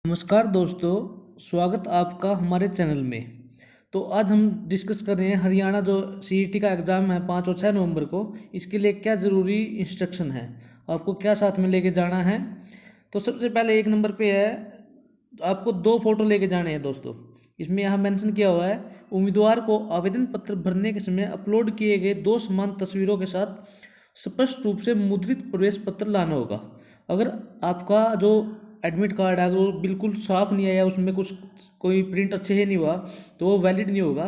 नमस्कार दोस्तों, स्वागत आपका हमारे चैनल में। तो आज हम डिस्कस कर रहे हैं हरियाणा जो सीईटी का एग्ज़ाम है 5 और 6 नवंबर को, इसके लिए क्या ज़रूरी इंस्ट्रक्शन है, आपको क्या साथ में लेके जाना है। तो सबसे पहले 1 नंबर पे है, आपको 2 फोटो लेके जाने हैं दोस्तों। इसमें यहाँ मेंशन किया हुआ है, उम्मीदवार को आवेदन पत्र भरने के समय अपलोड किए गए 2 समान तस्वीरों के साथ स्पष्ट रूप से मुद्रित प्रवेश पत्र लाना होगा। अगर आपका जो एडमिट कार्ड है अगर वो बिल्कुल साफ नहीं आया, उसमें कुछ कोई प्रिंट अच्छे से नहीं हुआ, तो वो वैलिड नहीं होगा।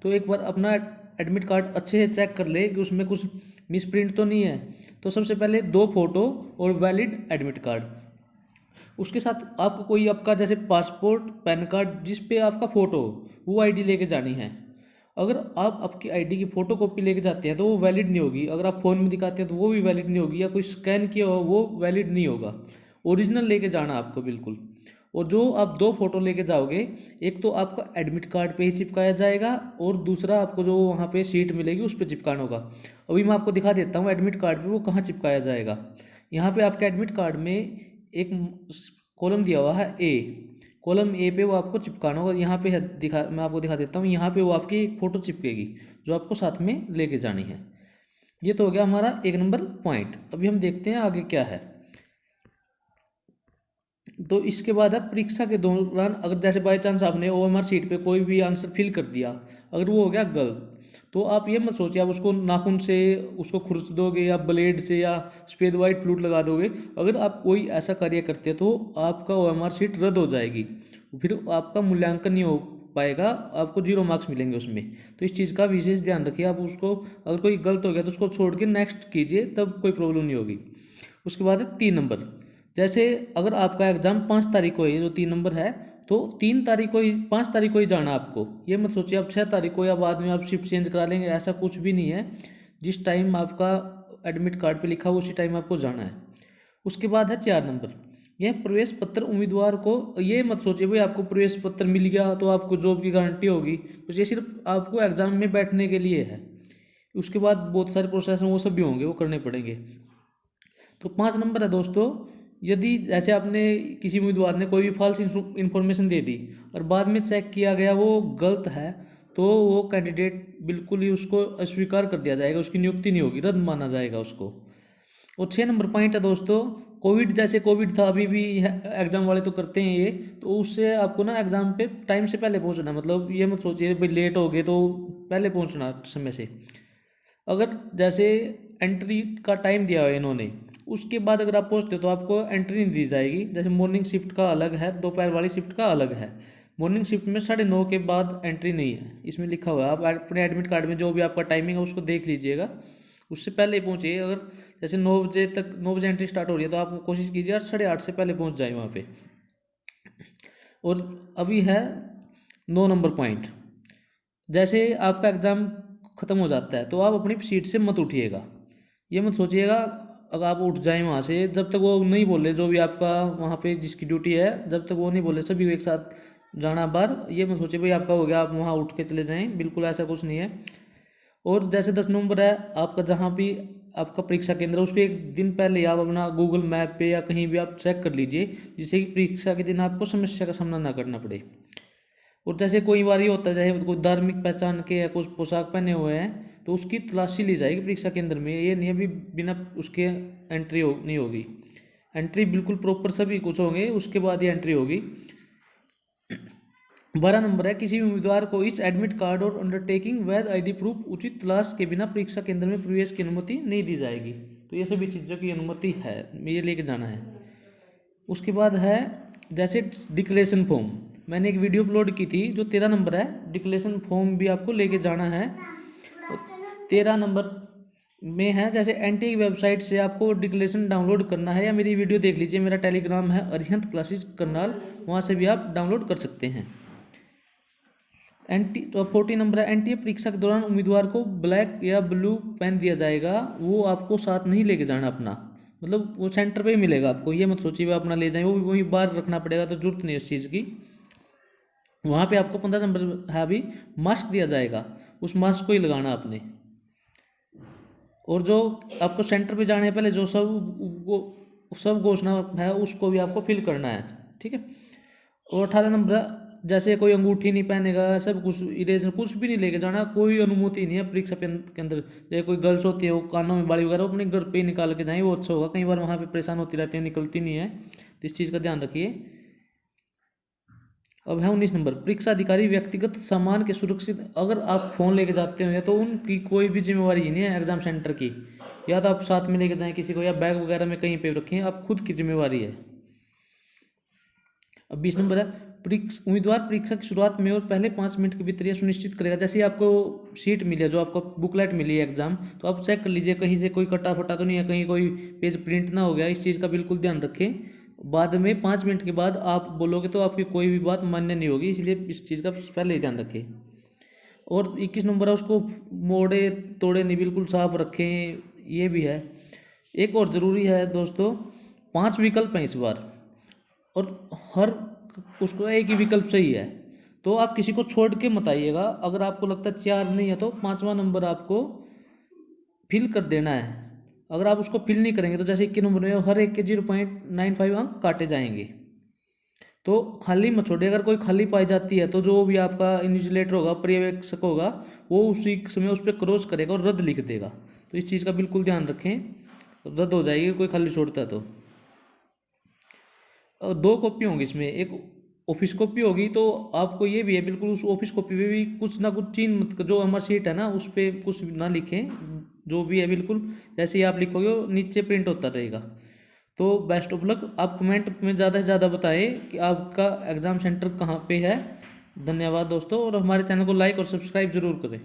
तो एक बार अपना एडमिट कार्ड अच्छे से चेक कर ले कि उसमें कुछ मिस प्रिंट तो नहीं है। तो सबसे पहले 2 फोटो और वैलिड एडमिट कार्ड। उसके साथ आपको कोई आपका जैसे पासपोर्ट, पैन कार्ड जिस पे आपका फ़ोटो हो वो आईडी लेके जानी है। अगर आप आपकी आईडी की फ़ोटो कॉपी लेके जाते हैं तो वो वैलिड नहीं होगी। अगर आप फ़ोन में दिखाते हैं तो वो भी वैलिड नहीं होगी, या कोई स्कैन किया हो वो वैलिड नहीं होगा। ओरिजिनल लेके जाना आपको बिल्कुल। और जो आप 2 फोटो लेके जाओगे, एक तो आपका एडमिट कार्ड पे ही चिपकाया जाएगा और दूसरा आपको जो वहाँ पे शीट मिलेगी उस पर चिपकाना होगा। अभी मैं आपको दिखा देता हूँ एडमिट कार्ड पे वो कहाँ चिपकाया जाएगा। यहाँ पे आपके एडमिट कार्ड में एक कॉलम दिया हुआ है ए। कॉलम ए पे वो आपको चिपकाना होगा। यहाँ पे है, मैं आपको दिखा देता हूँ। यहाँ पे वो आपकी एक फ़ोटो चिपकेगी जो आपको साथ में लेके जानी है। ये तो हो गया हमारा 1 नंबर पॉइंट। अभी हम देखते हैं आगे क्या है। तो इसके बाद है परीक्षा के दौरान अगर जैसे बाई चांस आपने ओएमआर शीट पे कोई भी आंसर फिल कर दिया, अगर वो हो गया गलत, तो आप ये मत सोचिए आप उसको नाखून से उसको खुरच दोगे या ब्लेड से या सफेद वाइट फ्लूट लगा दोगे। अगर आप कोई ऐसा कार्य करते हैं तो आपका ओएमआर शीट रद्द हो जाएगी, फिर आपका मूल्यांकन नहीं हो पाएगा, आपको 0 मार्क्स मिलेंगे उसमें। तो इस चीज़ का विशेष ध्यान रखिए। आप उसको अगर कोई गलत हो गया तो उसको छोड़ के नेक्स्ट कीजिए, तब कोई प्रॉब्लम नहीं होगी। उसके बाद है 3 नंबर। जैसे अगर आपका एग्ज़ाम 5 तारीख को है, जो 3 नंबर है, तो 3 तारीख को ही 5 तारीख को ही जाना आपको। ये मत सोचिए आप 6 तारीख को या बाद में आप शिफ्ट चेंज करा लेंगे, ऐसा कुछ भी नहीं है। जिस टाइम आपका एडमिट कार्ड पे लिखा हो उसी टाइम आपको जाना है। उसके बाद है 4 नंबर। यह प्रवेश पत्र उम्मीदवार को, ये मत सोचिए भाई आपको प्रवेश पत्र मिल गया तो आपको जॉब की गारंटी होगी। तो ये सिर्फ आपको एग्ज़ाम में बैठने के लिए है। उसके बाद बहुत सारे प्रोसेस हैं वो सब भी होंगे, वो करने पड़ेंगे। तो 5 नंबर है दोस्तों, यदि जैसे आपने किसी उम्मीदवार ने कोई भी फॉल्स इन्फॉर्मेशन दे दी और बाद में चेक किया गया वो गलत है, तो वो कैंडिडेट बिल्कुल ही उसको अस्वीकार कर दिया जाएगा, उसकी नियुक्ति नहीं होगी, रद्द माना जाएगा उसको। और 6 नंबर पॉइंट है दोस्तों, कोविड, जैसे कोविड था अभी भी एग्जाम वाले तो करते हैं ये, तो उससे आपको ना एग्जाम पे टाइम से पहले पहुंचना है। मतलब ये मत सोचिए भाई लेट हो गए तो पहले पहुंचना समय से। अगर जैसे एंट्री का टाइम दिया है इन्होंने, उसके बाद अगर आप पहुंचते हो तो आपको एंट्री नहीं दी जाएगी। जैसे मॉर्निंग शिफ्ट का अलग है, दोपहर वाली शिफ्ट का अलग है। मॉर्निंग शिफ्ट में 9:30 के बाद एंट्री नहीं है, इसमें लिखा हुआ है। आप अपने एडमिट कार्ड में जो भी आपका टाइमिंग है उसको देख लीजिएगा, उससे पहले ही पहुँचिए। अगर जैसे 9 बजे तक, 9 बजे एंट्री स्टार्ट हो रही है तो आप कोशिश कीजिए 8:30 से पहले पहुँच जाए वहाँ पे। और अभी है 9 नंबर पॉइंट। जैसे आपका एग्ज़ाम ख़त्म हो जाता है तो आप अपनी सीट से मत उठिएगा। ये मत सोचिएगा अगर आप उठ जाएं वहाँ से, जब तक वो नहीं बोले, जो भी आपका वहाँ पे जिसकी ड्यूटी है, जब तक वो नहीं बोले सभी को एक साथ जाना बाहर, ये मत सोचिए भाई आपका हो गया आप वहाँ उठ के चले जाएं, बिल्कुल ऐसा कुछ नहीं है। और जैसे 10 नंबर है, आपका जहाँ भी आपका परीक्षा केंद्र है उसके एक दिन पहले आप अपना गूगल मैप पे या कहीं भी आप चेक कर लीजिए, जिससे कि परीक्षा के दिन आपको समस्या का सामना ना करना पड़े। और जैसे कोई बार ये होता है जैसे कोई धार्मिक पहचान के या कुछ पोशाक पहने हुए हैं तो उसकी तलाशी ली जाएगी परीक्षा केंद्र में। ये नहीं अभी बिना उसके एंट्री नहीं होगी। एंट्री बिल्कुल प्रॉपर सभी कुछ होंगे, उसके बाद ही एंट्री होगी। 12 नंबर है, किसी भी उम्मीदवार को इस एडमिट कार्ड और अंडरटेकिंग वैध आईडी प्रूफ उचित तलाश के बिना परीक्षा केंद्र में प्रवेश की अनुमति नहीं दी जाएगी। तो ये सभी चीज़ों की अनुमति है, ये लेके जाना है। उसके बाद है जैसे डिक्लेरेशन फॉर्म, मैंने एक वीडियो अपलोड की थी जो 13 नंबर है, डिक्लेरेशन फॉर्म भी आपको लेके जाना है। 13 नंबर में है जैसे एनटीए की वेबसाइट से आपको डिक्लेरेशन डाउनलोड करना है, या मेरी वीडियो देख लीजिए, मेरा टेलीग्राम है अरिहंत क्लासेस करनाल, वहाँ से भी आप डाउनलोड कर सकते हैं। एनटी तो 40 नंबर है, एनटीए परीक्षा के दौरान उम्मीदवार को ब्लैक या ब्लू पेन दिया जाएगा, वो आपको साथ नहीं लेके जाना अपना। मतलब वो सेंटर पे ही मिलेगा आपको, ये मत सोचिए वो अपना ले जाएं, वो भी वहीं बाहर रखना पड़ेगा, तो जरूरत नहीं उस चीज़ की। वहाँ पे आपको 15 नंबर है अभी, मास्क दिया जाएगा, उस मास्क को ही लगाना आपने। और जो आपको सेंटर पे जाने पहले जो सब घोषणा है उसको भी आपको फिल करना है, ठीक है। और 18 नंबर जैसे कोई अंगूठी नहीं पहनेगा, सब कुछ इरेजर कुछ भी नहीं लेके जाना, कोई अनुमति नहीं है परीक्षा के अंदर। जैसे कोई गर्ल्स होती है वो कानों में बाली वगैरह वो अपने घर पे ही निकाल के जाए, वो अच्छा होगा। कई बार वहाँ पे परेशान होती रहती है, निकलती नहीं है, तो इस चीज़ का ध्यान रखिए। अब है 19 नंबर, परीक्षा अधिकारी व्यक्तिगत सामान के सुरक्षित, अगर आप फ़ोन लेके जाते हो तो उनकी कोई भी जिम्मेवारी नहीं है एग्जाम सेंटर की, या तो आप साथ में लेके जाएं किसी को, या बैग वगैरह में कहीं पे रखें, आप खुद की जिम्मेवारी है। अब 20 नंबर है, उम्मीदवार परीक्षा की शुरुआत में और पहले 5 मिनट के भीतर यह सुनिश्चित करेगा, जैसे आपको सीट मिली है, जो आपको बुकलेट मिली है एग्जाम, तो आप चेक कर लीजिए कहीं से कोई कटा फटा तो नहीं है, कहीं कोई पेज प्रिंट ना हो गया, इस चीज़ का बिल्कुल ध्यान रखें। बाद में 5 मिनट के बाद आप बोलोगे तो आपकी कोई भी बात मान्य नहीं होगी, इसलिए इस चीज़ का पहले ही ध्यान रखें। और 21 नंबर है, उसको मोड़े तोड़े नहीं, बिल्कुल साफ रखें, ये भी है। एक और ज़रूरी है दोस्तों, 5 विकल्प हैं इस बार, और हर उसको एक ही विकल्प सही है, तो आप किसी को छोड़ के मत आइएगा। अगर आपको लगता है 4 नहीं है तो 5वां नंबर आपको फिल कर देना है। अगर आप उसको फिल नहीं करेंगे तो जैसे 21 नंबर में हर एक के 0.95 अंक काटे जाएंगे। तो खाली मत छोड़िए, अगर कोई खाली पाई जाती है तो जो भी आपका इन्विजिलेटर होगा, पर्यवेक्षक होगा, वो उसी समय उस पर क्रॉस करेगा और रद्द लिख देगा। तो इस चीज़ का बिल्कुल ध्यान रखें, रद्द हो जाएगी कोई खाली छोड़ता है तो। और 2 कॉपी होंगी इसमें, एक ऑफिस कॉपी होगी, तो आपको ये भी है बिल्कुल उस ऑफिस कॉपी पे भी कुछ ना कुछ चिन्ह मत, जो हमारी सीट है ना उस पर कुछ ना लिखें, जो भी है बिल्कुल जैसे ही आप लिखोगे वो नीचे प्रिंट होता रहेगा। तो बेस्ट ऑफ लक, आप कमेंट में ज़्यादा से ज़्यादा बताएं कि आपका एग्ज़ाम सेंटर कहाँ पे है। धन्यवाद दोस्तों, और हमारे चैनल को लाइक और सब्सक्राइब जरूर करें।